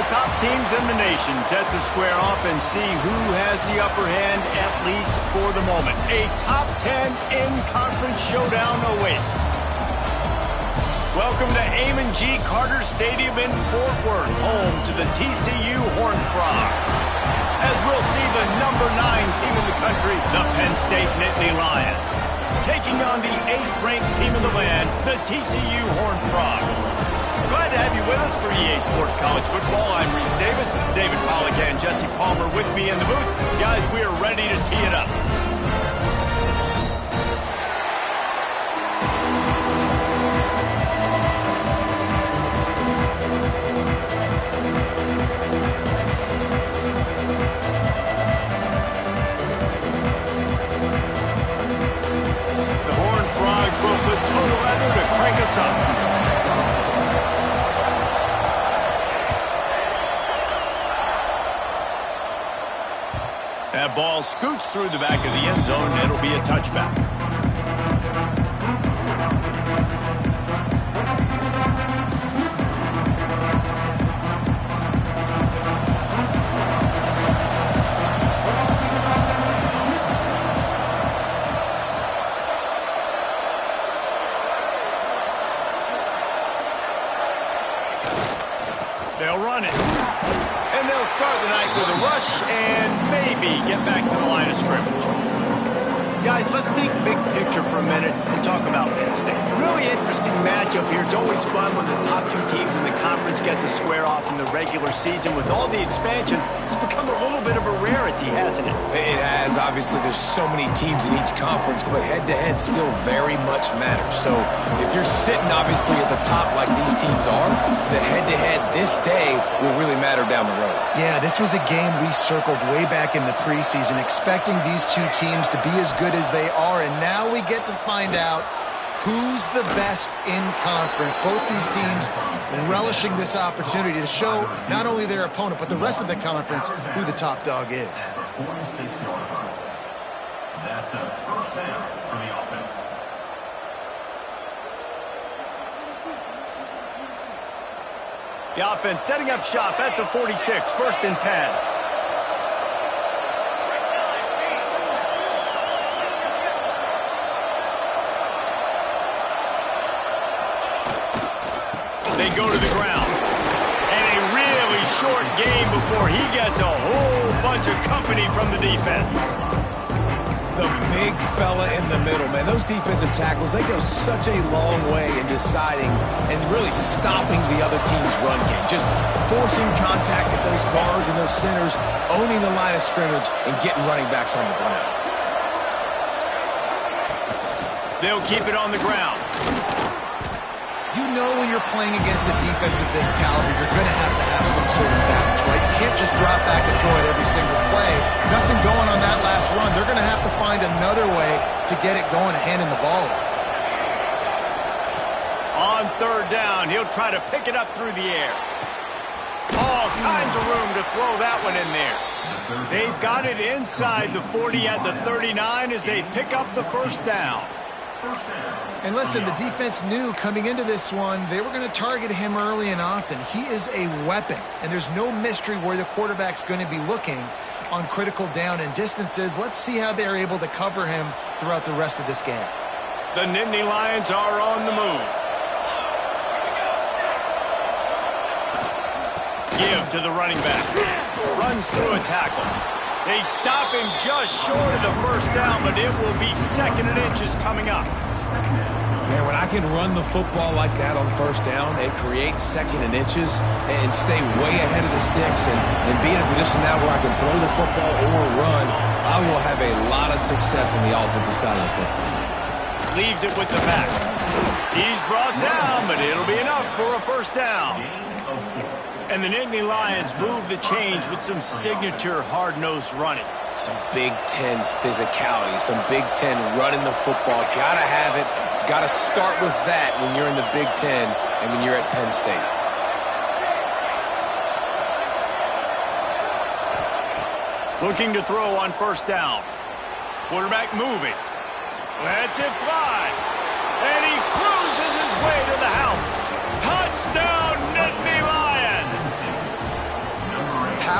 the top teams in the nation set to square off and see who has the upper hand, at least for the moment. A top 10 in-conference showdown awaits. Welcome to Ncaa Carter Stadium in Fort Worth, home to the TCU Horned Frogs. As we'll see the number 9 team in the country, the Penn State Nittany Lions, taking on the 8th-ranked team in the land, the TCU Horned Frogs. Glad to have you with us for EA Sports College Football. I'm Reese Davis, David Pollack and Jesse Palmer with me in the booth. Guys, we are ready to tee it up. The Horned Frogs will put total effort to crank us up. That ball scoots through the back of the end zone, and it'll be a touchback. They'll run it. And they'll start the night with a rush and maybe get back to the line of scrimmage. Guys, let's think big picture for a minute and talk about Penn State. Really interesting matchup here. It's always fun when the top 2 teams in the conference get to square off in the regular season. With all the expansion, it's become a little bit of a rarity, hasn't it? It has. Obviously, there's so many teams in each conference, but head-to-head still very much matters. So if you're sitting, obviously, at the top like these teams are, the head-to-head this day will really matter down the road. Yeah, this was a game we circled way back in the preseason, expecting these 2 teams to be as good as they are, and now we get to find out who's the best in conference. Both these teams relishing this opportunity to show not only their opponent, but the rest of the conference who the top dog is. That's a first down for the offense. The offense setting up shop at the 46, 1st and 10. They go to the ground. And a really short game before he gets a whole bunch of company from the defense. The big fella in the middle, man. Those defensive tackles, they go such a long way in deciding and really stopping the other team's run game. Just forcing contact at those guards and those centers, owning the line of scrimmage, and getting running backs on the ground. They'll keep it on the ground. You know when you're playing against a defense of this caliber, you're going to have some sort of balance, right? You can't just drop back and throw it every single play. Nothing going on that last run. They're going to have to find another way to get it going, handing the ball off. On 3rd down, he'll try to pick it up through the air. All kinds of room to throw that one in there. They've got it inside the 40 at the 39 as they pick up the 1st down. And listen, the defense knew coming into this one, they were going to target him early and often. He is a weapon, and there's no mystery where the quarterback's going to be looking on critical down and distances. Let's see how they're able to cover him throughout the rest of this game. The Nittany Lions are on the move. Give to the running back. Runs through a tackle. They stop him just short of the 1st down, but it will be 2nd and inches coming up. Man, when I can run the football like that on 1st down and create 2nd and inches and stay way ahead of the sticks and be in a position now where I can throw the football or run, I will have a lot of success on the offensive side of the football. Leaves it with the back. He's brought down, but it'll be enough for a 1st down. And the Nittany Lions move the change with some signature hard-nosed running. Some Big Ten physicality, some Big Ten running the football. Gotta have it. Gotta start with that when you're in the Big Ten and when you're at Penn State. Looking to throw on 1st down. Quarterback moving. Lets it fly. And he cruises his way to the house. Touchdown, Nittany Lions!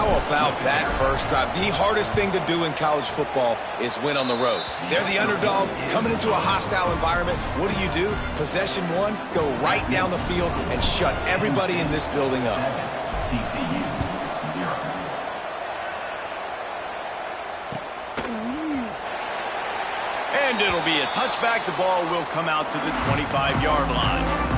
How about that first drive? The hardest thing to do in college football is win on the road. They're the underdog coming into a hostile environment. What do? Possession one, go right down the field and shut everybody in this building up. TCU 0. And it'll be a touchback. The ball will come out to the 25-yard line.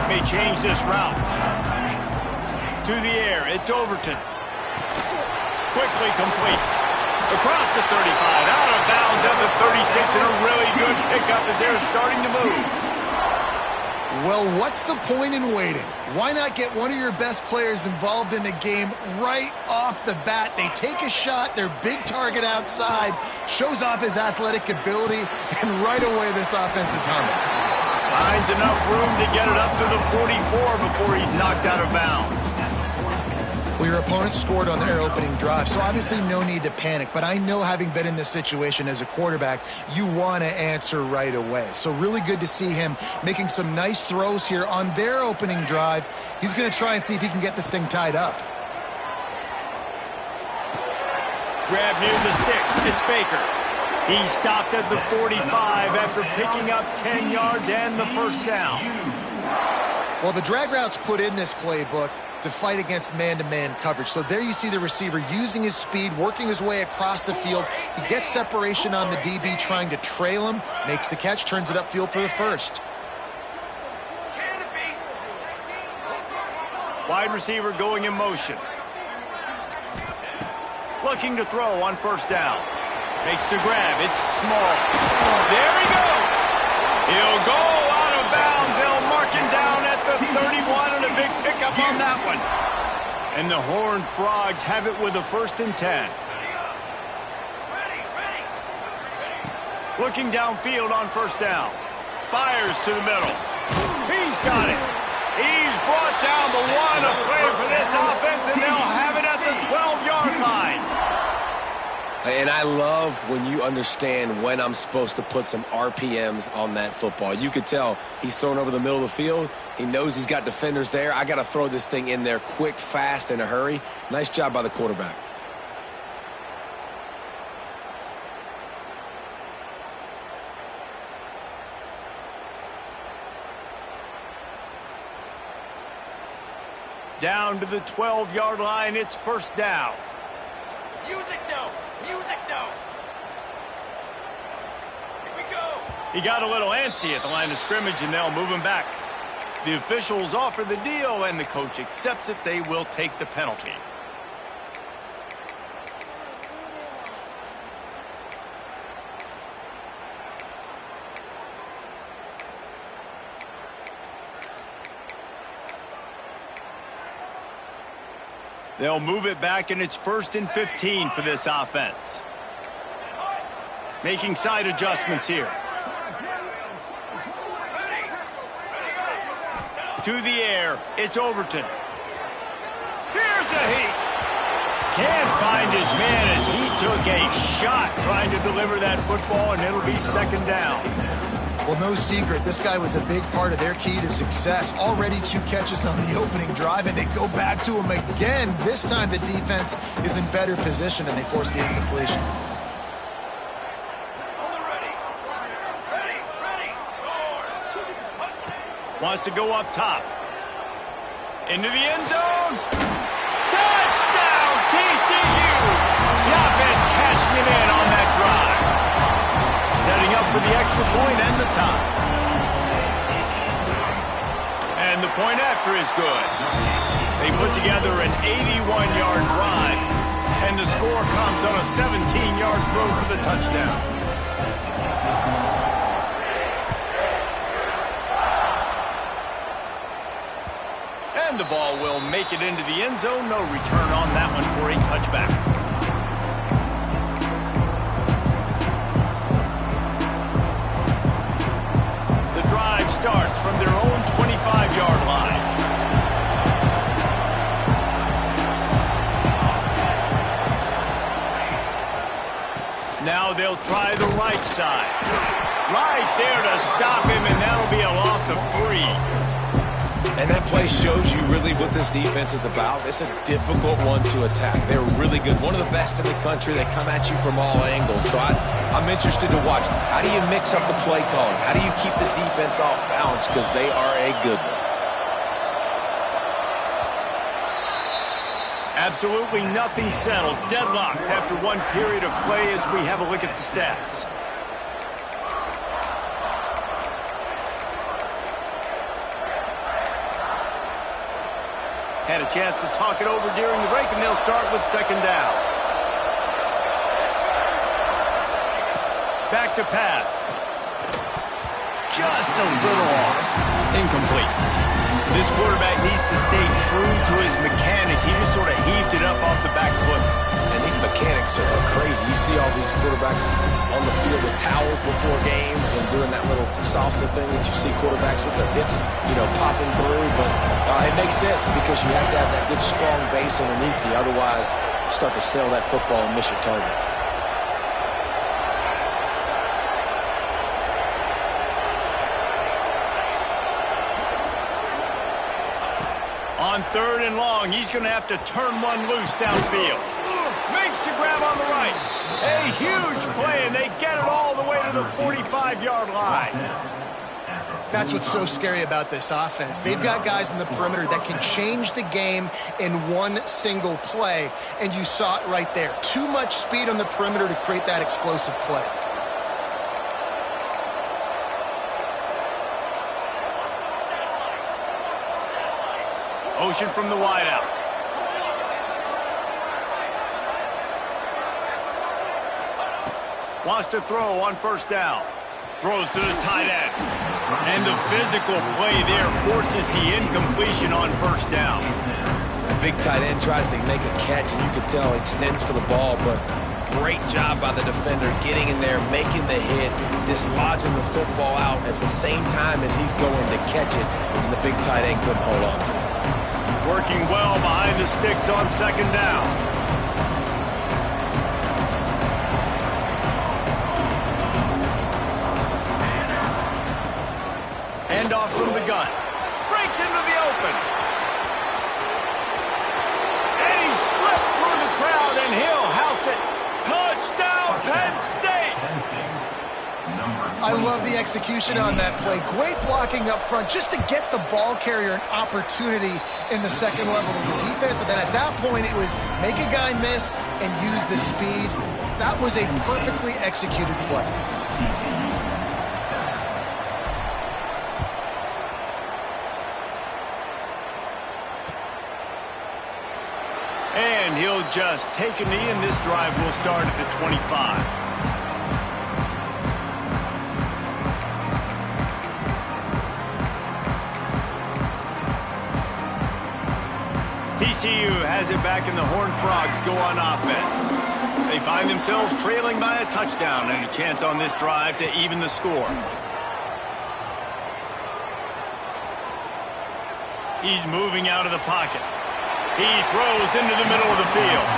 May change this route. To the air, it's Overton. Quickly complete. Across the 35, out of bounds at the 36, and a really good pickup as they're starting to move. Well, what's the point in waiting? Why not get one of your best players involved in the game right off the bat? They take a shot, their big target outside, shows off his athletic ability, and right away this offense is humming. Finds enough room to get it up to the 44 before he's knocked out of bounds. Well, your opponent scored on their opening drive, so obviously no need to panic. But I know, having been in this situation as a quarterback, you want to answer right away. So really good to see him making some nice throws here on their opening drive. He's going to try and see if he can get this thing tied up. Grab near the sticks. It's Baker. He stopped at the 45 after picking up 10 yards and the first down. Well, the drag route's put in this playbook to fight against man-to-man coverage. So there you see the receiver using his speed, working his way across the field. He gets separation on the DB, trying to trail him, makes the catch, turns it upfield for the first. Wide receiver going in motion. Looking to throw on first down. Makes the grab. It's small. There he goes. He'll go out of bounds. They'll mark him down at the 31, and a big pickup on that one. And the Horned Frogs have it with a 1st and 10. Looking downfield on first down. Fires to the middle. He's got it. He's brought down the one. A play for this offense, and they'll have it at the 12-yard line. And I love when you understand when I'm supposed to put some RPMs on that football. You could tell he's thrown over the middle of the field. He knows he's got defenders there. I got to throw this thing in there quick, fast, in a hurry. Nice job by the quarterback. Down to the 12-yard line. It's first down. Music no. Music no. Here we go. He got a little antsy at the line of scrimmage, and they'll move him back. The officials offer the deal, and the coach accepts it. They will take the penalty. They'll move it back, and it's 1st and 15 for this offense. Making side adjustments here. To the air, it's Overton. Here's a heat. Can't find his man as he took a shot trying to deliver that football, and it'll be 2nd down. Well, no secret, this guy was a big part of their key to success. Already 2 catches on the opening drive, and they go back to him again. This time the defense is in better position, and they force the incompletion. Wants to go up top. Into the end zone. Touchdown, TCU! The offense cashing it in on that drive. Setting up for the extra point and the tie. And the point after is good. They put together an 81-yard drive, and the score comes on a 17-yard throw for the touchdown. the ball will make it into the end zone. No return on that one for a touchback. The drive starts from their own 25-yard line. Now they'll try the right side. Right there to stop him, and that'll be a loss of 3. And that play shows you really what this defense is about. It's a difficult one to attack. They're really good. One of the best in the country. They come at you from all angles. So I'm interested to watch. How do you mix up the play calling? How do you keep the defense off balance? Because they are a good one. Absolutely nothing settled. Deadlocked after one period of play as we have a look at the stats. Had a chance to talk it over during the break, and they'll start with second down. Back to pass. Just a little off. Incomplete. This quarterback needs to stay true to his mechanics. He just sort of heaved it up off the back foot. And these mechanics are crazy. You see all these quarterbacks on the field with towels before games and doing that little salsa thing that you see quarterbacks with their hips, popping through. But it makes sense because you have to have that good, strong base underneath you. Otherwise, you start to sail that football and miss your target. On third and long, he's going to have to turn one loose downfield. Makes the grab on the right. A huge play, and they get it all the way to the 45-yard line. That's what's so scary about this offense. They've got guys in the perimeter that can change the game in one single play, and you saw it right there. Too much speed on the perimeter to create that explosive play. Motion from the wideout. Wants to throw on first down. Throws to the tight end. And the physical play there forces the incompletion on first down. The big tight end tries to make a catch, and you can tell he extends for the ball, but great job by the defender getting in there, making the hit, dislodging the football out at the same time as he's going to catch it, and the big tight end couldn't hold on to it. Working well behind the sticks on second down. Handoff from the gun. Breaks into the open. And he slipped through the crowd, and he'll house it. Touchdown, Penn State! I love the execution on that play. Great blocking up front just to get the ball carrier an opportunity in the second level of the defense. And then at that point, it was make a guy miss and use the speed. That was a perfectly executed play. And he'll just take a knee, and this drive will start at the 25. TCU has it back, and the Horned Frogs go on offense. They find themselves trailing by a touchdown and a chance on this drive to even the score. He's moving out of the pocket. He throws into the middle of the field.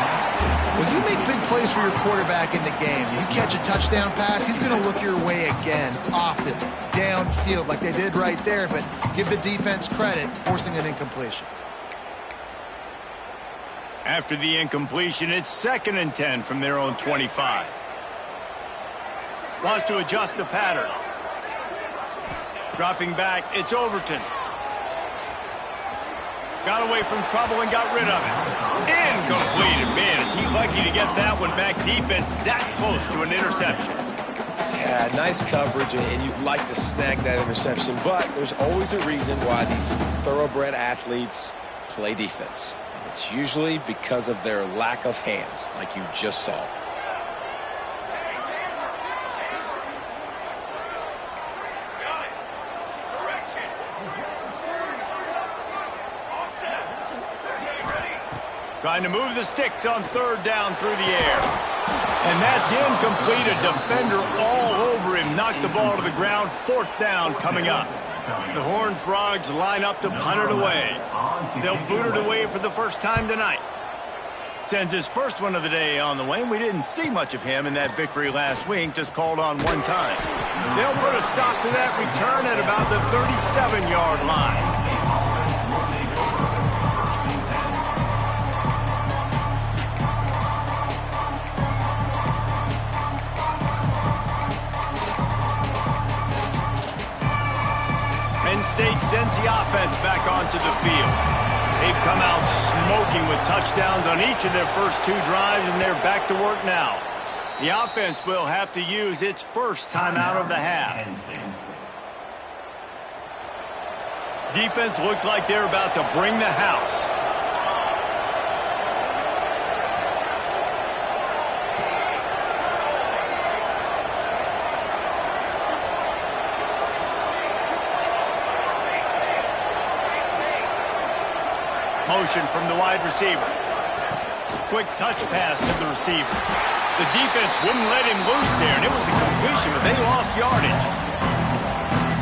When you make big plays for your quarterback in the game, you catch a touchdown pass, he's going to look your way again, often, downfield like they did right there, but give the defense credit, forcing an incompletion. After the incompletion, it's 2nd and 10 from their own 25. Wants to adjust the pattern. Dropping back, it's Overton. Got away from trouble and got rid of it. Incomplete. And man, is he lucky to get that one back. Defense that close to an interception. Yeah, nice coverage, and you'd like to snag that interception, but there's always a reason why these thoroughbred athletes play defense. And it's usually because of their lack of hands, like you just saw. Trying to move the sticks on third down through the air. And that's incomplete. A defender all over him. Knocked the ball to the ground. Fourth down coming up. The Horned Frogs line up to punt it away. They'll boot it away for the first time tonight. Sends his first one of the day on the way. We didn't see much of him in that victory last week. Just called on one time. They'll put a stop to that return at about the 37-yard line. Penn State sends the offense back onto the field. They've come out smoking with touchdowns on each of their first two drives, and they're back to work now. The offense will have to use its first timeout of the half. Defense looks like they're about to bring the house. Motion from the wide receiver. Quick touch pass to the receiver. The defense wouldn't let him loose there, and it was a completion, but they lost yardage.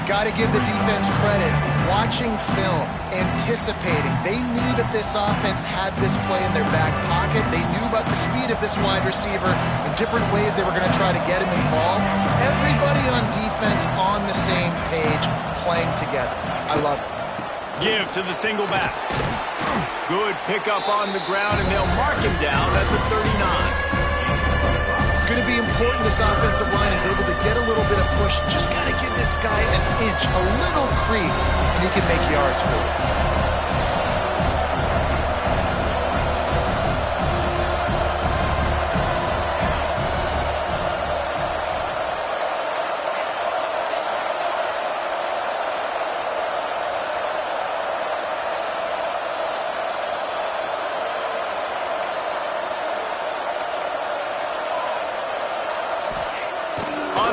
Got to give the defense credit. Watching film, anticipating. They knew that this offense had this play in their back pocket. They knew about the speed of this wide receiver and different ways they were going to try to get him involved. Everybody on defense on the same page, playing together. I love it. Give to the single back. Good pickup on the ground, and they'll mark him down at the 39. It's going to be important this offensive line is able to get a little bit of push. Just got to give this guy an inch, a little crease, and he can make yards for it.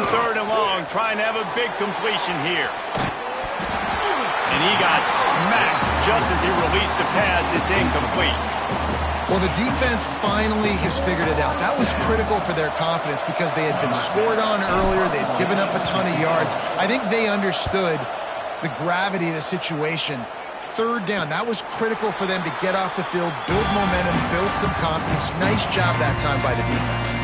Third and long, trying to have a big completion here. And he got smacked just as he released the pass. It's incomplete. Well, the defense finally has figured it out. That was critical for their confidence because they had been scored on earlier. They had given up a ton of yards. I think they understood the gravity of the situation. Third down, that was critical for them to get off the field, build momentum, build some confidence. Nice job that time by the defense.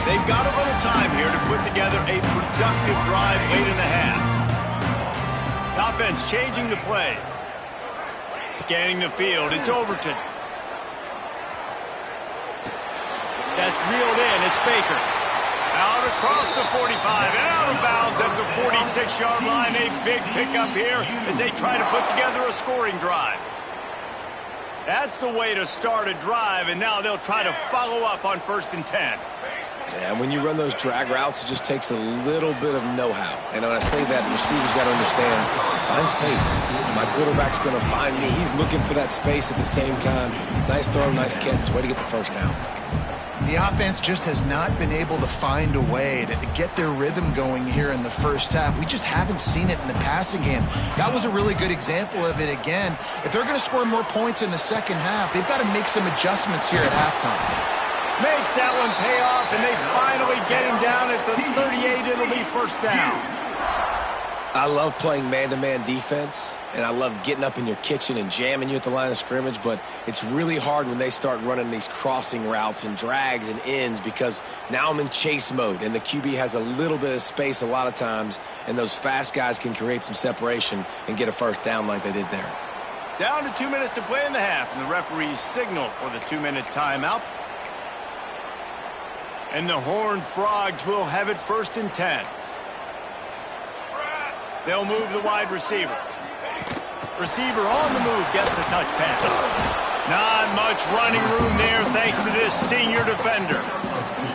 They've got a little time here to put together a productive drive late in the half. The offense changing the play. Scanning the field, it's Overton. That's reeled in, it's Baker. Out across the 45 and out of bounds at the 46-yard line. A big pickup here as they try to put together a scoring drive. That's the way to start a drive, and now they'll try to follow up on 1st and 10. Yeah, when you run those drag routes, it just takes a little bit of know-how. And when I say that, the receiver's got to understand, find space. My quarterback's going to find me. He's looking for that space at the same time. Nice throw, nice catch. Way to get the first down. The offense just has not been able to find a way to get their rhythm going here in the first half. We just haven't seen it in the passing game. That was a really good example of it again. If they're going to score more points in the second half, they've got to make some adjustments here at halftime. Makes that one pay off, and they finally get him down at the 38. It'll be first down. I love playing man-to-man defense, and I love getting up in your kitchen and jamming you at the line of scrimmage, but it's really hard when they start running these crossing routes and drags and ends because now I'm in chase mode, and the QB has a little bit of space a lot of times, and those fast guys can create some separation and get a first down like they did there. Down to 2 minutes to play in the half, and the referees signal for the 2-minute timeout. And the Horned Frogs will have it 1st and 10. They'll move the wide receiver. Receiver on the move gets the touch pass. Not much running room there thanks to this senior defender.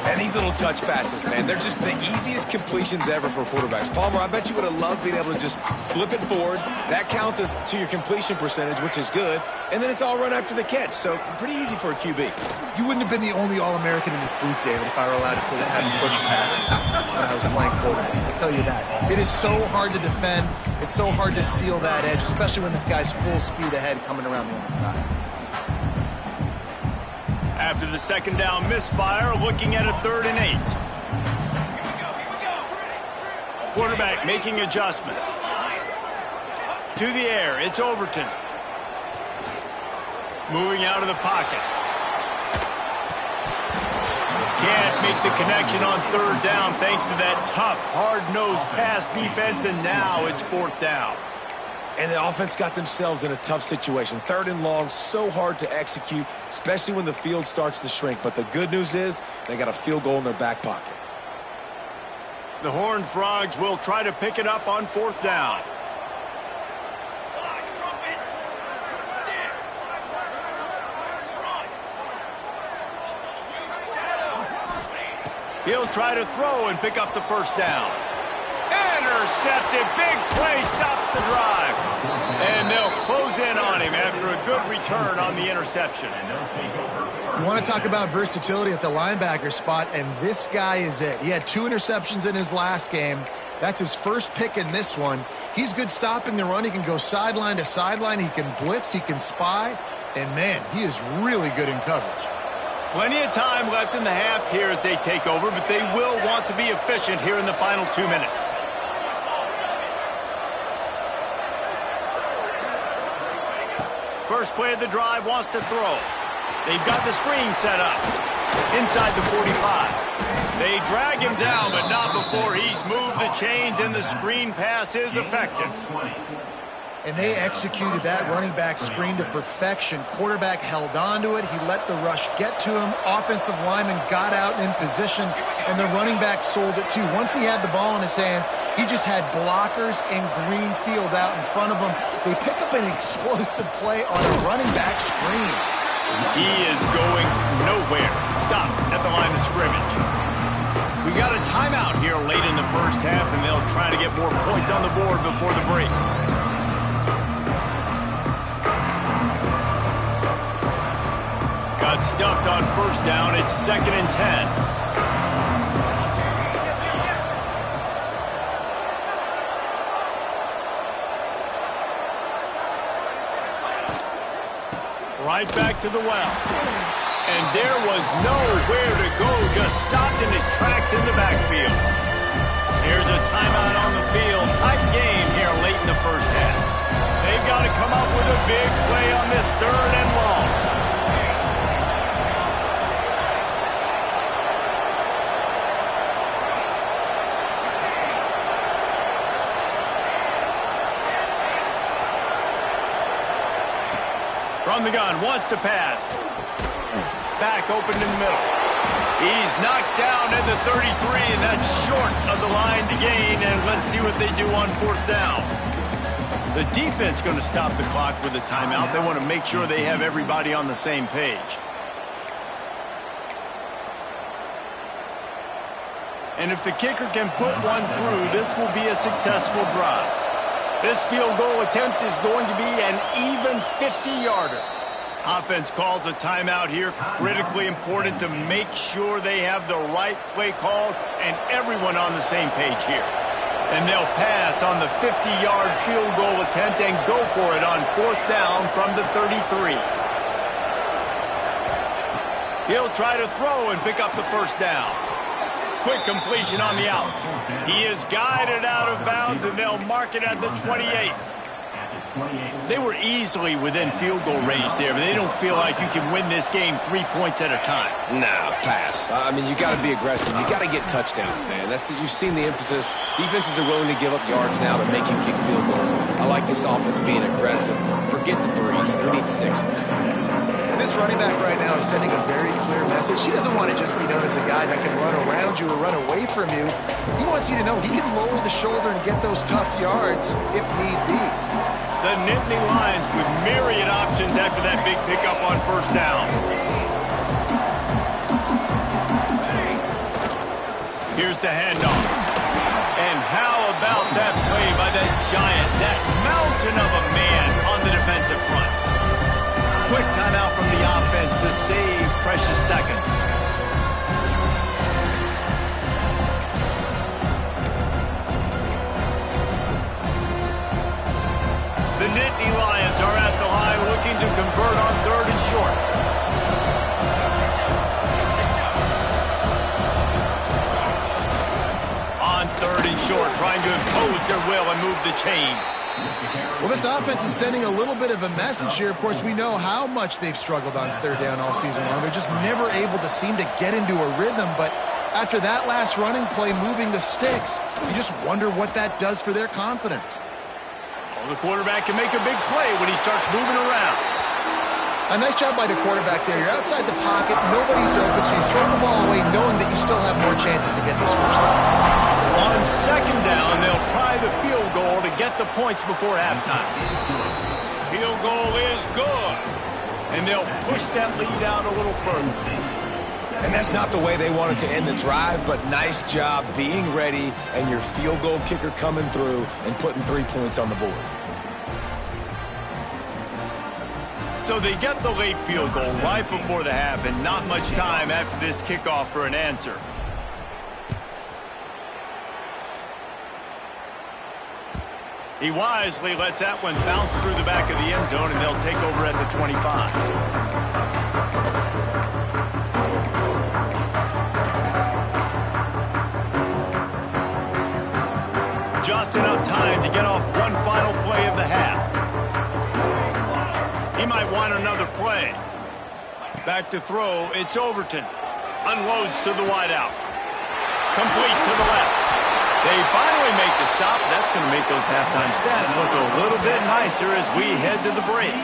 And these little touch passes, man, they're just the easiest completions ever for quarterbacks. Palmer, I bet you would have loved being able to just flip it forward. That counts as to your completion percentage, which is good. And then it's all run after the catch, so pretty easy for a QB. You wouldn't have been the only All-American in this booth, David, if I were allowed to have you push passes when I was playing quarterback. I'll tell you that. It is so hard to defend. It's so hard to seal that edge, especially when this guy's full speed ahead coming around the inside. After the second down misfire, looking at a 3rd and 8. Quarterback making adjustments. To the air, it's Overton. Moving out of the pocket. Can't make the connection on 3rd down thanks to that tough, hard-nosed pass defense, and now it's 4th down. And the offense got themselves in a tough situation. 3rd and long, so hard to execute, especially when the field starts to shrink. But the good news is they got a field goal in their back pocket. The Horned Frogs will try to pick it up on 4th down. He'll try to throw and pick up the 1st down. Intercepted. Big play stops the drive. And they'll close in on him after a good return on the interception. You want to talk about versatility at the linebacker spot, and this guy is it. He had 2 interceptions in his last game. That's his first pick in this one. He's good stopping the run. He can go sideline to sideline. He can blitz. He can spy. And, man, he is really good in coverage. Plenty of time left in the half here as they take over, but they will want to be efficient here in the final 2 minutes. First play of the drive, wants to throw. They've got the screen set up. Inside the 45. They drag him down, but not before he's moved the chains, and the screen pass is effective. And they executed that running back screen to perfection. Quarterback held on to it. He let the rush get to him. Offensive lineman got out in position, and the running back sold it too. Once he had the ball in his hands, he just had blockers and green field out in front of him. They pick up an explosive play on a running back screen. He is going nowhere. Stop at the line of scrimmage. We got a timeout here late in the first half, and they'll try to get more points on the board before the break. Got stuffed on 1st down. It's 2nd and 10. Right back to the well. And there was nowhere to go. Just stopped in his tracks in the backfield. Here's a timeout on the field. Tight game here late in the first half. They've got to come up with a big play on this 3rd and long. From the gun, wants to pass. Back open in the middle. He's knocked down at the 33, and that's short of the line to gain. And let's see what they do on 4th down. The defense going to stop the clock with a timeout. They want to make sure they have everybody on the same page. And if the kicker can put one through, this will be a successful drive. This field goal attempt is going to be an even 50-yarder. Offense calls a timeout here. Critically important to make sure they have the right play called and everyone on the same page here. And they'll pass on the 50-yard field goal attempt and go for it on 4th down from the 33. He'll try to throw and pick up the 1st down. Quick completion on the out. He is guided out of bounds, and they'll mark it at the 28. They were easily within field goal range there, but they don't feel like you can win this game 3 points at a time. No, pass. I mean, you got to be aggressive. You got to get touchdowns, man. You've seen the emphasis. Defenses are willing to give up yards now to make you kick field goals. I like this offense being aggressive. Forget the 3s. We need 6s. This running back right now is sending a very clear message. He doesn't want to just be known as a guy that can run around you or run away from you. He wants you to know he can lower the shoulder and get those tough yards if need be. The Nittany Lions with myriad options after that big pickup on 1st down. Here's the handoff. And how about that play by that giant, that mountain of a man on the defensive front? Quick timeout from the offense to save precious seconds. The Nittany Lions are at the line looking to convert on 3rd and short. On 3rd and short, trying to impose their will and move the chains. Well, this offense is sending a little bit of a message here. Of course, we know how much they've struggled on 3rd down all season long. They're just never able to seem to get into a rhythm. But after that last running play, moving the sticks, you just wonder what that does for their confidence. Well, the quarterback can make a big play when he starts moving around. A nice job by the quarterback there. You're outside the pocket, nobody's open, so you throw the ball away knowing that you still have more chances to get this first down. On 2nd down, they'll try the field goal to get the points before halftime. Field goal is good. And they'll push that lead out a little further. And that's not the way they wanted to end the drive, but nice job being ready and your field goal kicker coming through and putting 3 points on the board. So they get the late field goal right before the half and not much time after this kickoff for an answer. He wisely lets that one bounce through the back of the end zone, and they'll take over at the 25. Just enough time to get off one final play of the half. He might want another play. Back to throw, it's Overton. Unloads to the wideout. Complete to the left. They finally make the stop. That's going to make those halftime stats look a little bit nicer as we head to the break.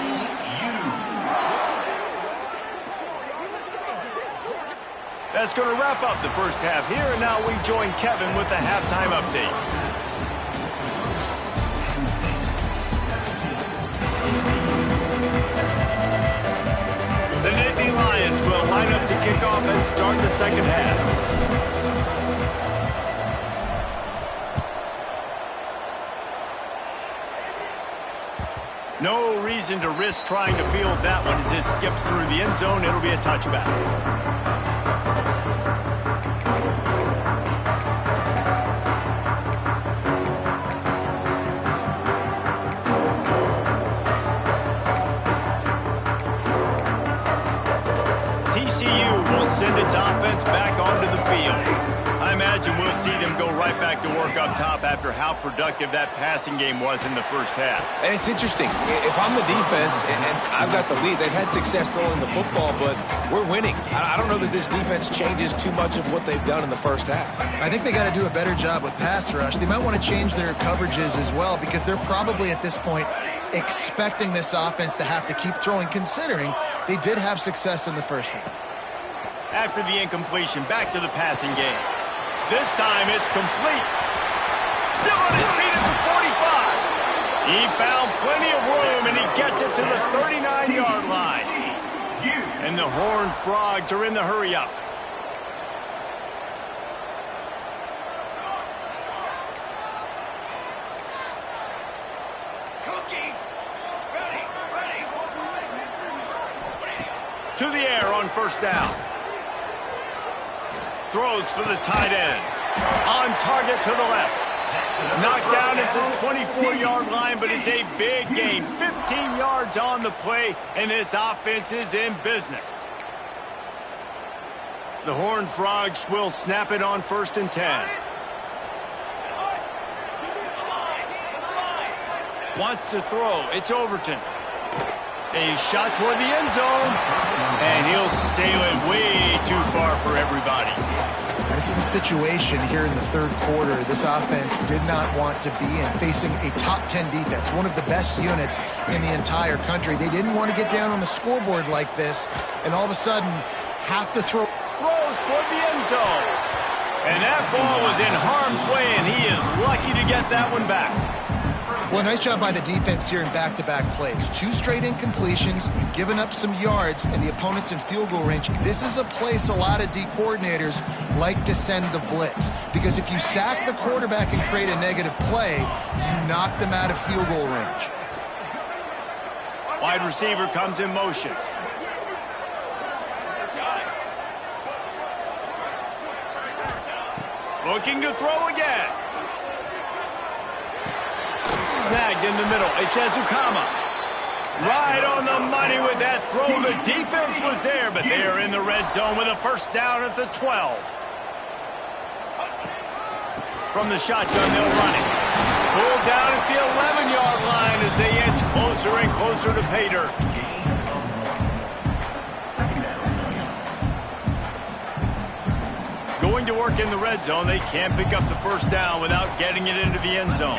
That's going to wrap up the first half here, and now we join Kevin with the halftime update. The Nittany Lions will line up to kick off and start the second half. No reason to risk trying to field that one as it skips through the end zone. It'll be a touchback. TCU will send its offense back onto the field. I imagine we'll see them go right back to work up top after how productive that passing game was in the first half. And it's interesting. If I'm the defense and I've got the lead, they've had success throwing the football, but we're winning. I don't know that this defense changes too much of what they've done in the first half. I think they got to do a better job with pass rush. They might want to change their coverages as well because they're probably at this point expecting this offense to have to keep throwing, considering they did have success in the first half. After the incompletion, back to the passing game. This time it's complete. Still on his feet at the 45. He found plenty of room, and he gets it to the 39-yard line. And the Horned Frogs are in the hurry-up. To the air on 1st down. Throws for the tight end. On target to the left. Knocked down at the 24-yard line, but it's a big gain. 15 yards on the play, and this offense is in business. The Horned Frogs will snap it on 1st and 10. Wants to throw. It's Overton. A shot toward the end zone, and he'll sail it way too far for everybody. This is a situation here in the 3rd quarter this offense did not want to be in, facing a top 10 defense, one of the best units in the entire country. They didn't want to get down on the scoreboard like this, and all of a sudden have to throw. Throws toward the end zone. And that ball was in harm's way, and he is lucky to get that one back. Well, nice job by the defense here in back-to-back plays. 2 straight incompletions, you've given up some yards, and the opponent's in field goal range. This is a place a lot of D coordinators like to send the blitz, because if you sack the quarterback and create a negative play, you knock them out of field goal range. Wide receiver comes in motion. Looking to throw again. Snagged in the middle. It's Ncaa. Right on the money with that throw. The defense was there, but they are in the red zone with a first down at the 12. From the shotgun, they'll run it. Pulled down at the 11-yard line as they inch closer and closer to pay dirt. Going to work in the red zone, they can't pick up the first down without getting it into the end zone.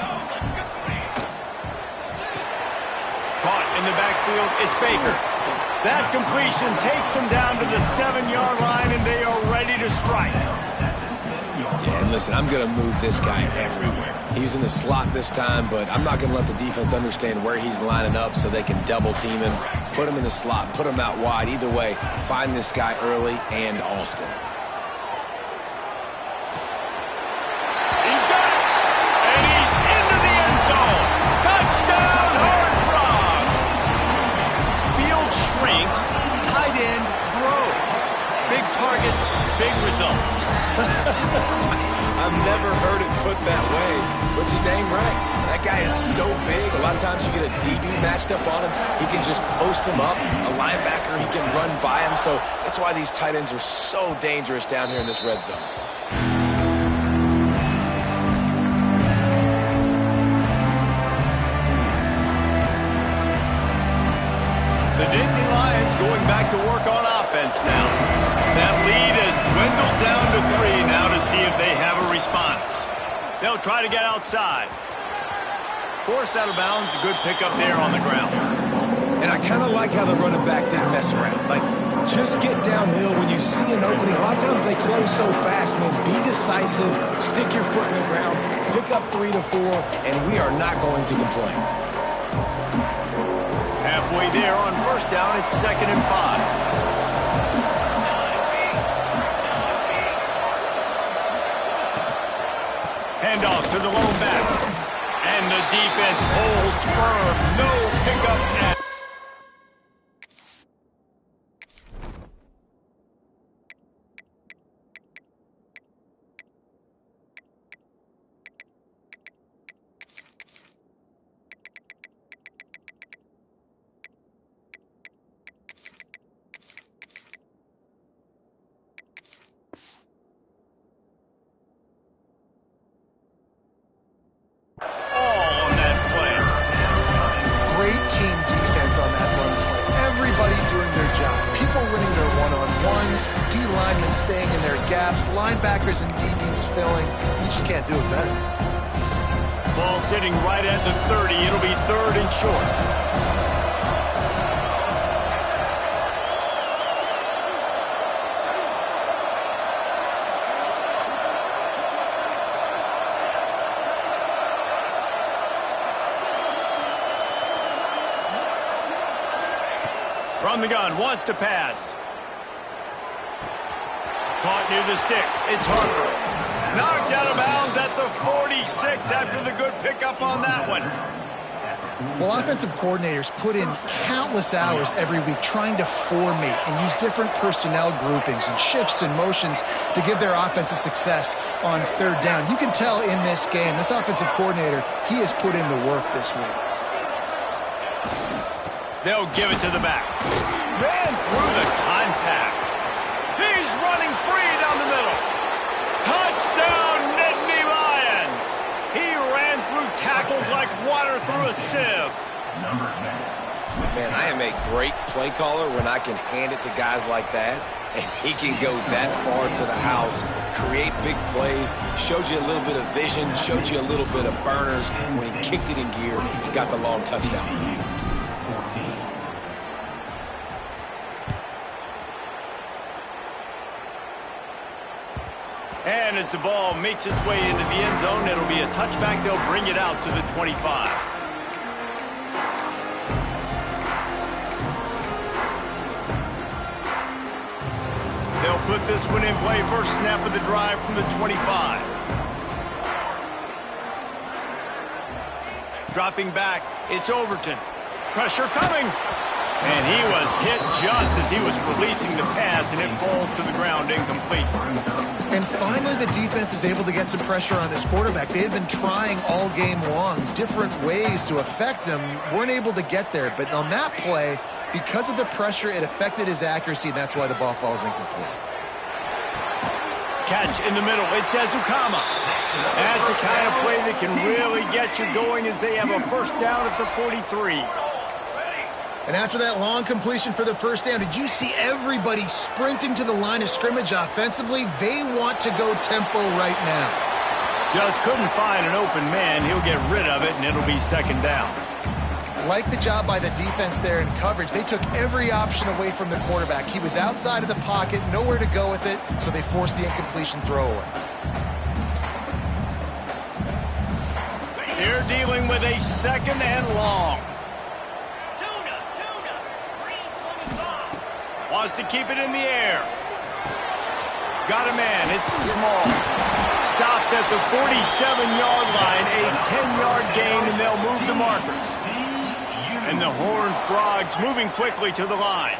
Caught in the backfield, it's Baker. That completion takes them down to the 7-yard line, and they are ready to strike. Yeah, and listen, I'm going to move this guy everywhere. He's in the slot this time, but I'm not going to let the defense understand where he's lining up so they can double team him, put him in the slot, put him out wide. Either way, find this guy early and often. Targets, big results. I've never heard it put that way, but you're dang right. That guy is so big, a lot of times you get a DB matched up on him. He can just post him up. A linebacker, he can run by him. So that's why these tight ends are so dangerous down here in this red zone. The Nittany Lions going back to work on offense now. That lead has dwindled down to 3 now to see if they have a response. They'll try to get outside. Forced out of bounds, a good pickup there on the ground. And I kind of like how the running back didn't mess around. Like, just get downhill when you see an opening. A lot of times they close so fast, man. Be decisive, stick your foot in the ground, pick up 3 to 4, and we are not going to complain. Halfway there on first down, it's 2nd and 5. Handoff to the lone back. And the defense holds firm. No pickup at. Staying in their gaps, linebackers and DBs filling. You just can't do it better. Ball sitting right at the 30. It'll be 3rd and short. From the gun, wants to pass. Caught near the sticks. It's Harper. Knocked out of bounds at the 46 after the good pickup on that one. Well, offensive coordinators put in countless hours every week trying to formate and use different personnel groupings and shifts and motions to give their offense a success on 3rd down. You can tell in this game, this offensive coordinator, he has put in the work this week. They'll give it to the back. Ran through the contact. He's running free down the middle. Touchdown, Nittany Lions. He ran through tackles like water through a sieve. Man, I am a great play caller when I can hand it to guys like that, and he can go that far to the house, create big plays, showed you a little bit of vision, showed you a little bit of burners. When he kicked it in gear, he got the long touchdown. And as the ball makes its way into the end zone, it'll be a touchback. They'll bring it out to the 25. They'll put this one in play first snap of the drive from the 25. Dropping back, it's Overton. Pressure coming. And he was hit just as he was releasing the pass, and it falls to the ground incomplete. And finally, the defense is able to get some pressure on this quarterback. They had been trying all game long different ways to affect him. Weren't able to get there. But on that play, because of the pressure, it affected his accuracy, and that's why the ball falls incomplete. Catch in the middle. It says Ncaa. That's the kind of play that can really get you going as they have a first down at the 43. And after that long completion for the first down, did you see everybody sprinting to the line of scrimmage offensively? They want to go tempo right now. Just couldn't find an open man. He'll get rid of it, and it'll be second down. Like the job by the defense there in coverage. They took every option away from the quarterback. He was outside of the pocket, nowhere to go with it, so they forced the incompletion throwaway. They're dealing with a second and long. Wants to keep it in the air. Got a man. It's small. Stopped at the 47-yard line. A 10-yard gain, and they'll move the markers. And the Horned Frogs moving quickly to the line.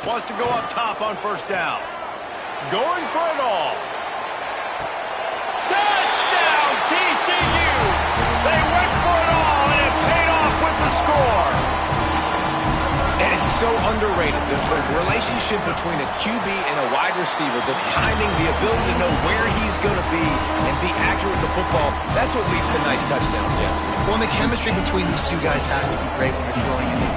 Wants to go up top on first down. Going for it all. Touchdown, TCU! They went for it all, and it paid off with the score. And it's so underrated. The relationship between a QB and a wide receiver, the timing, the ability to know where he's going to be and be accurate with the football, that's what leads to nice touchdowns, Jesse. Well, and the chemistry between these two guys has to be great when they're throwing in the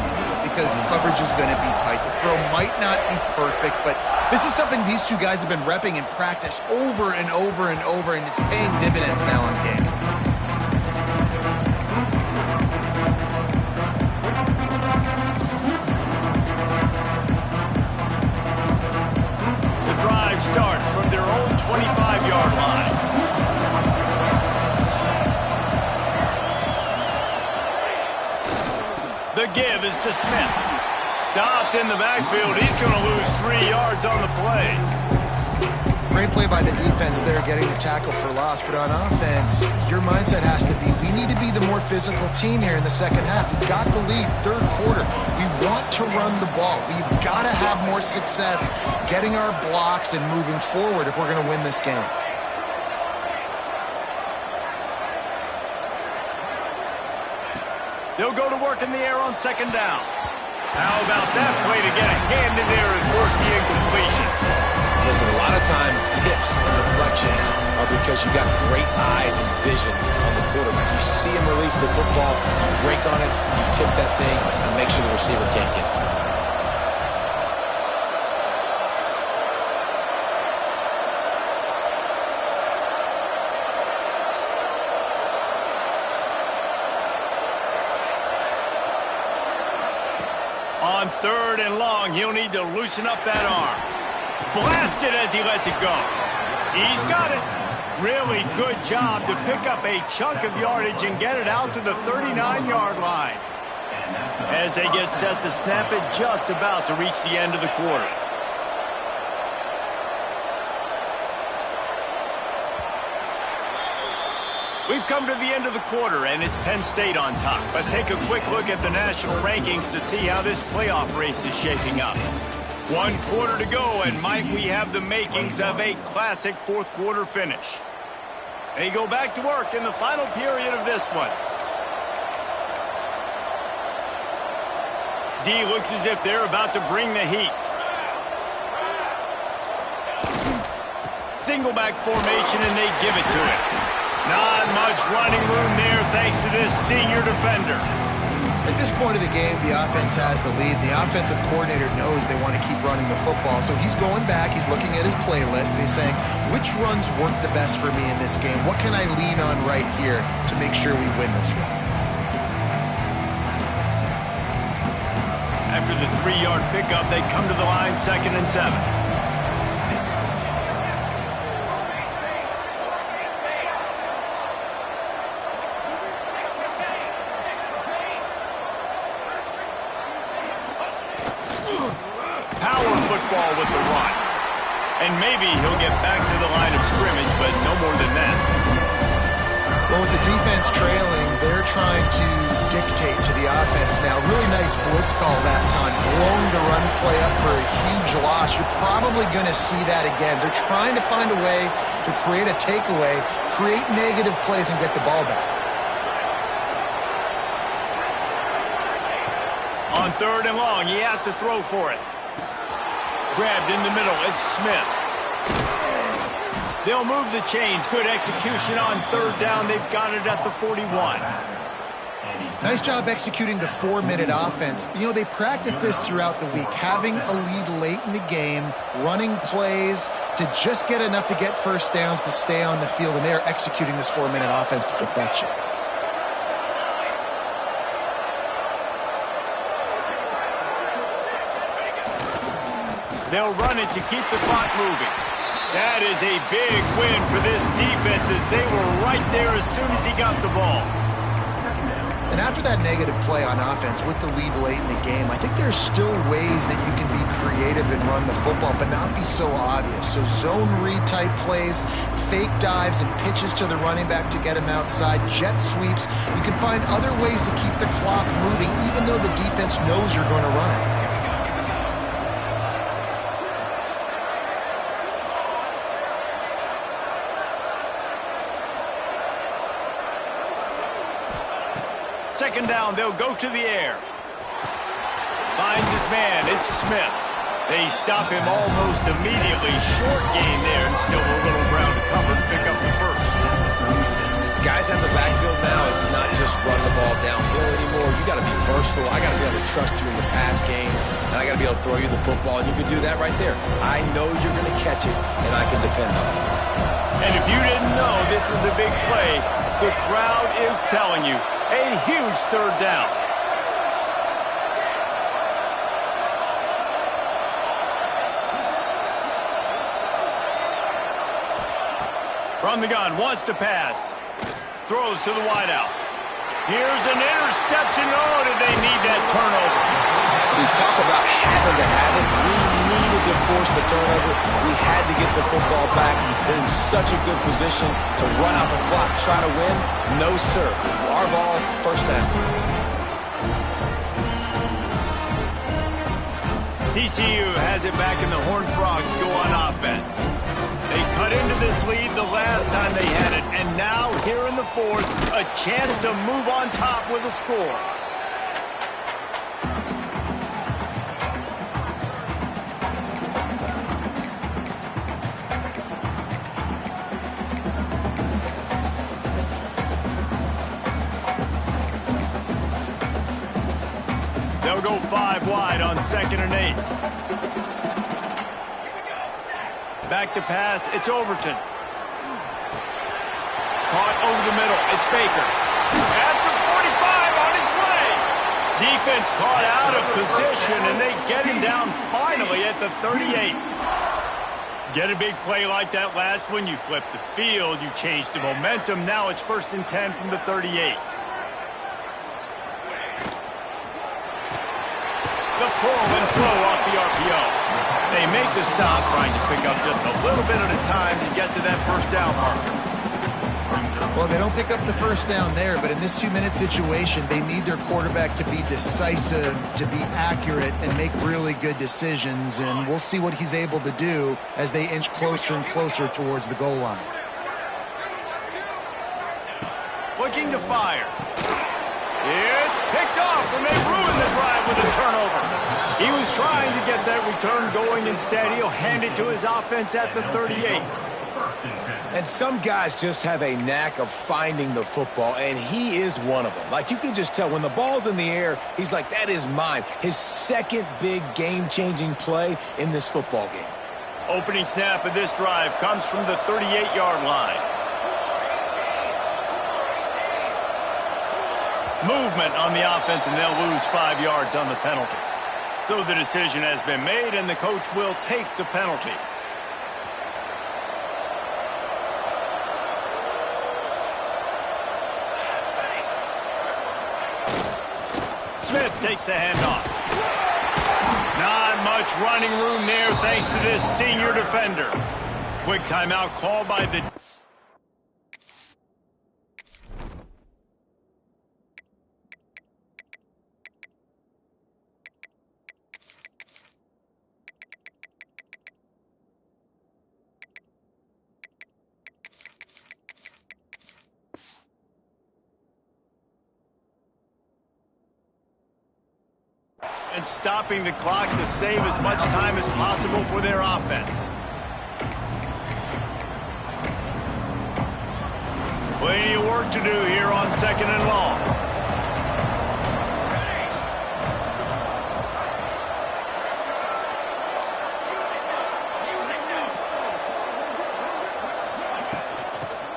because coverage is going to be tight. The throw might not be perfect, but this is something these two guys have been repping in practice over and over and over, and it's paying dividends now on game. The drive starts from their own 25-yard line. The give is to Smith. Stopped in the backfield. He's going to lose 3 yards on the play. Great play by the defense there, getting the tackle for loss. But on offense, your mindset has to be, we need to be the more physical team here in the second half. We've got the lead, third quarter. We want to run the ball. We've got to have more success getting our blocks and moving forward if we're going to win this game. They'll go to work in the air on second down. How about that play to get a hand in there and force the incompletion? Listen, a lot of time, tips and deflections are because you got great eyes and vision on the quarterback. You see him release the football, you break on it, you tip that thing, and make sure the receiver can't get it. On third and long, he'll need to loosen up that arm. Blasted as he lets it go. He's got it. Really good job to pick up a chunk of yardage and get it out to the 39-yard line. As they get set to snap it, just about to reach the end of the quarter. We've come to the end of the quarter, and it's Penn State on top. Let's take a quick look at the national rankings to see how this playoff race is shaping up. 1 quarter to go, and might we have the makings of a classic fourth quarter finish. They go back to work in the final period of this one. D looks as if they're about to bring the heat. Single back formation, and they give it to him. Not much running room there thanks to this senior defender. At this point of the game, the offense has the lead. The offensive coordinator knows they want to keep running the football. So he's going back, he's looking at his playlist, and he's saying, which runs work the best for me in this game? What can I lean on right here to make sure we win this one? After the 3-yard pickup, they come to the line, 2nd and 7. Power football with the run. And maybe he'll get back to the line of scrimmage, but no more than that. Well, with the defense trailing, they're trying to dictate to the offense now. Really nice blitz call that time. Blowing the run play up for a huge loss. You're probably going to see that again. They're trying to find a way to create a takeaway, create negative plays, and get the ball back. On 3rd and long, he has to throw for it. Grabbed in the middle, it's Smith. They'll move the chains. Good execution on 3rd down. They've got it at the 41. Nice job executing the 4-minute offense. You know, they practice this throughout the week, having a lead late in the game, running plays to just get enough to get first downs to stay on the field, and they are executing this 4-minute offense to perfection. They'll run it to keep the clock moving. That is a big win for this defense as they were right there as soon as he got the ball. And after that negative play on offense with the lead late in the game, I think there's still ways that you can be creative and run the football, but not be so obvious. So zone read type plays, fake dives and pitches to the running back to get him outside, jet sweeps. You can find other ways to keep the clock moving even though the defense knows you're going to run it. Second down, they'll go to the air. Finds his man, it's Smith. They stop him almost immediately. Short gain there, and still a little ground to cover to pick up the first. Guys have the backfield now. It's not just run the ball downhill anymore. You got to be versatile. I got to be able to trust you in the pass game, and I got to be able to throw you the football, and you can do that right there. I know you're going to catch it, and I can depend on it. And if you didn't know this was a big play, the crowd is telling you. A huge 3rd down. From the gun, wants to pass. Throws to the wideout. Here's an interception. Oh, did they need that turnover? We talk about having to have it. We needed to force the turnover. We had to get the football back. They're in such a good position to run out the clock, try to win. No, sir. Our ball, first down. TCU has it back, and the Horned Frogs go on offense. They cut into this lead the last time they had it, and now here in the 4th, a chance to move on top with a score. They'll go 5 wide on 2nd and 8. Back to pass, it's Overton. Caught over the middle, it's Baker. At the 45 on his way. Defense caught out of position, and they get him down finally at the 38. Get a big play like that last one, you flip the field, you change the momentum. Now it's 1st and 10 from the 38. The pull and throw off the RPO. They make the stop, trying to pick up just a little bit at a time to get to that first down marker. Well, they don't pick up the first down there, but in this 2-minute situation, they need their quarterback to be decisive, to be accurate, and make really good decisions, and we'll see what he's able to do as they inch closer and closer towards the goal line. Looking to fire. It's picked off, and they ruined the drive with a turnover. He was trying to get that return going. Instead, he'll hand it to his offense at the 38. And some guys just have a knack of finding the football, and he is one of them. Like, you can just tell when the ball's in the air, he's like, that is mine. His second big game-changing play in this football game. Opening snap of this drive comes from the 38-yard line. Movement on the offense, and they'll lose 5 yards on the penalty. So the decision has been made, and the coach will take the penalty. Smith takes the handoff. Not much much running room there thanks to this senior defender. Quick timeout called by the... and stopping the clock to save as much time as possible for their offense. Plenty of work to do here on 2nd and long.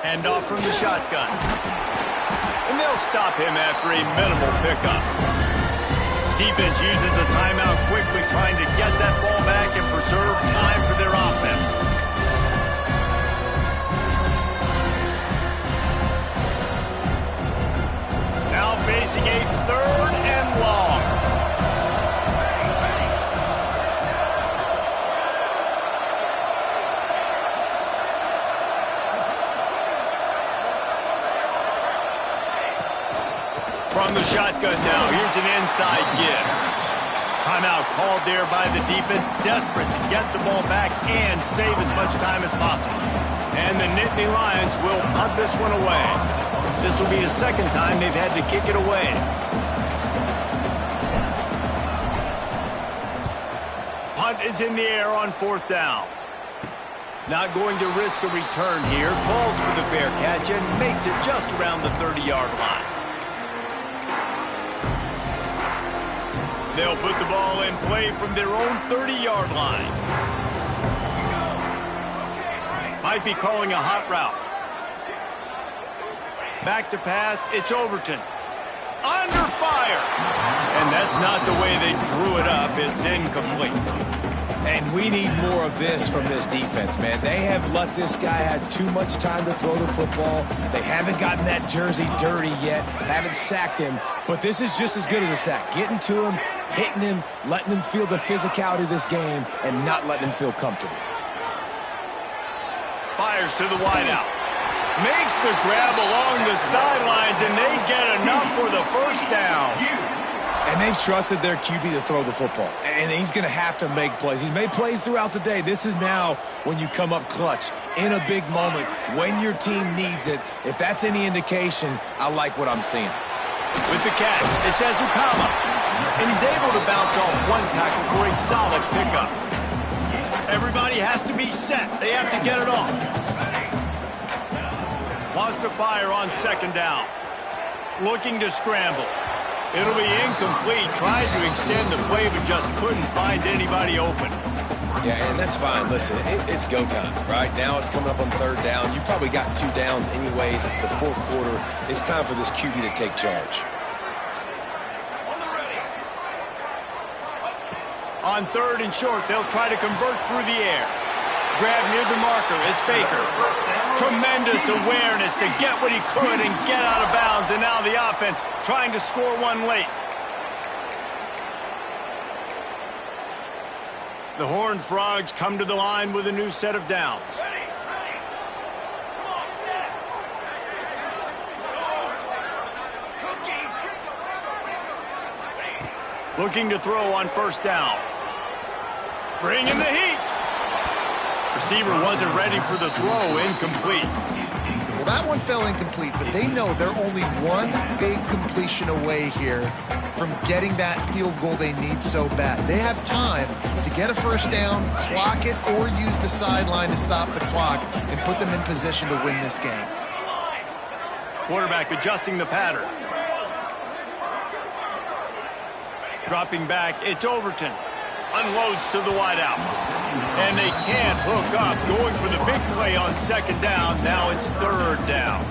Hand off from the shotgun. And they'll stop him after a minimal pickup. Defense uses a timeout quickly, trying to get that ball back and preserve time for their offense. Now facing a 3rd and long. From the shotgun now, here's an inside give. Timeout called there by the defense, desperate to get the ball back and save as much time as possible. And the Nittany Lions will punt this one away. This will be the 2nd time they've had to kick it away. Punt is in the air on 4th down. Not going to risk a return here. Calls for the fair catch and makes it just around the 30-yard line. They'll put the ball in play from their own 30-yard line. Might be calling a hot route. Back to pass, it's Overton. Under fire! And that's not the way they drew it up. It's incomplete. And we need more of this from this defense, man. They have let this guy have too much time to throw the football. They haven't gotten that jersey dirty yet, haven't sacked him. But this is just as good as a sack. Getting to him, hitting him, letting him feel the physicality of this game, and not letting him feel comfortable. Fires to the wideout. Makes the grab along the sidelines, and they get enough for the 1st down. And they've trusted their QB to throw the football. And he's going to have to make plays. He's made plays throughout the day. This is now when you come up clutch in a big moment when your team needs it. If that's any indication, I like what I'm seeing. With the catch, it's Ncaa. And he's able to bounce off one tackle for a solid pickup. Everybody has to be set. They have to get it off. Wants to fire on 2nd down. Looking to scramble. It'll be incomplete. Tried to extend the play, but just couldn't find anybody open. Yeah, and that's fine. Listen, it's go time, right? Now it's coming up on 3rd down. You probably got 2 downs anyways. It's the 4th quarter. It's time for this QB to take charge. On 3rd and short, they'll try to convert through the air. Grab near the marker. It's Baker. Tremendous awareness to get what he could and get out of bounds. And now the offense trying to score one late. The Horned Frogs come to the line with a new set of downs. Looking to throw on 1st down. Bringing the heat. Receiver wasn't ready for the throw. Incomplete. Well, that one fell incomplete, but they know they're only one big completion away here from getting that field goal they need so bad. They have time to get a 1st down, clock it, or use the sideline to stop the clock and put them in position to win this game. Quarterback adjusting the pattern. Dropping back, it's Overton. Unloads to the wideout. And they can't hook up. Going for the big play on 2nd down. Now it's 3rd down.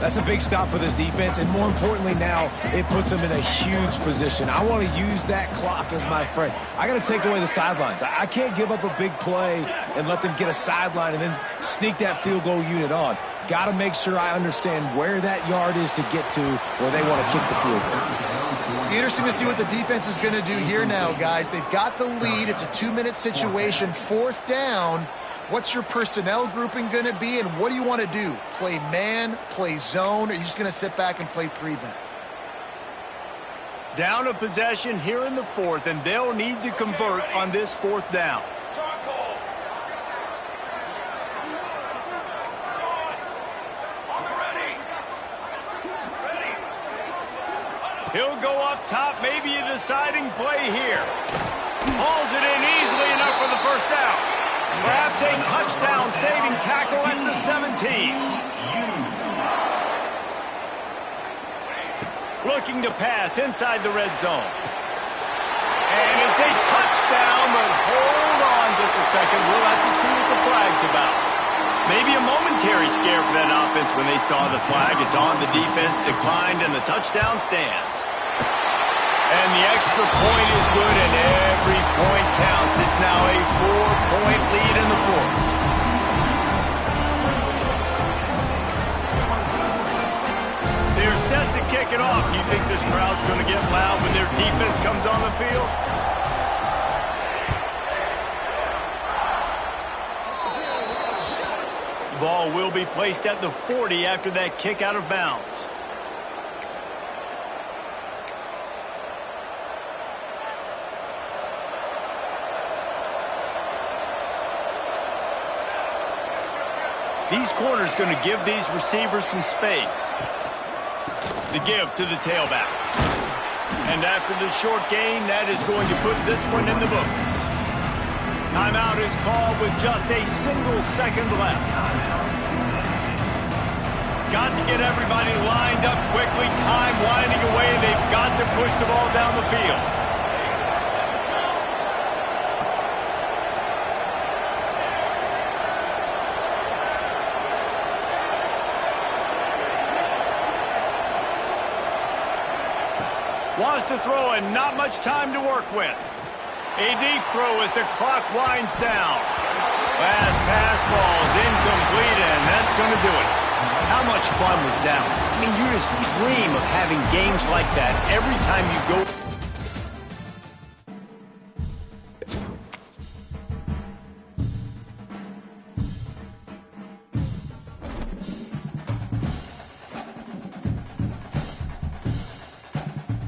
That's a big stop for this defense, and more importantly now, it puts them in a huge position. I want to use that clock as my friend. I got to take away the sidelines. I can't give up a big play and let them get a sideline and then sneak that field goal unit on. Got to make sure I understand where that yard is to get to where they want to kick the field goal. Interesting to see what the defense is going to do here now, guys. They've got the lead. It's a 2-minute situation, 4th down. What's your personnel grouping going to be, and what do you want to do? Play man, play zone, or are you just going to sit back and play prevent? Down a possession here in the 4th, and they'll need to convert on this 4th down. He'll go up top, maybe a deciding play here. Hauls it in easily enough for the first down. Perhaps a touchdown-saving tackle at the 17. Looking to pass inside the red zone. And it's a touchdown, but hold on just a second. We'll have to see what the flag's about. Maybe a momentary scare for that offense when they saw the flag. It's on, the defense declined, and the touchdown stands. And the extra point is good, and every point counts. It's now a 4-point lead in the 4th. They're set to kick it off. You think this crowd's going to get loud when their defense comes on the field? Ball will be placed at the 40 after that kick out of bounds. These corners going to give these receivers some space. The give to the tailback. And after the short gain, that is going to put this one in the books. Timeout is called with just a single second left. Got to get everybody lined up quickly. Time winding away. They've got to push the ball down the field. Wants to throw and not much time to work with. A deep throw as the clock winds down. Last pass falls incomplete, and that's going to do it. How much fun was that? I mean, you just dream of having games like that every time you go.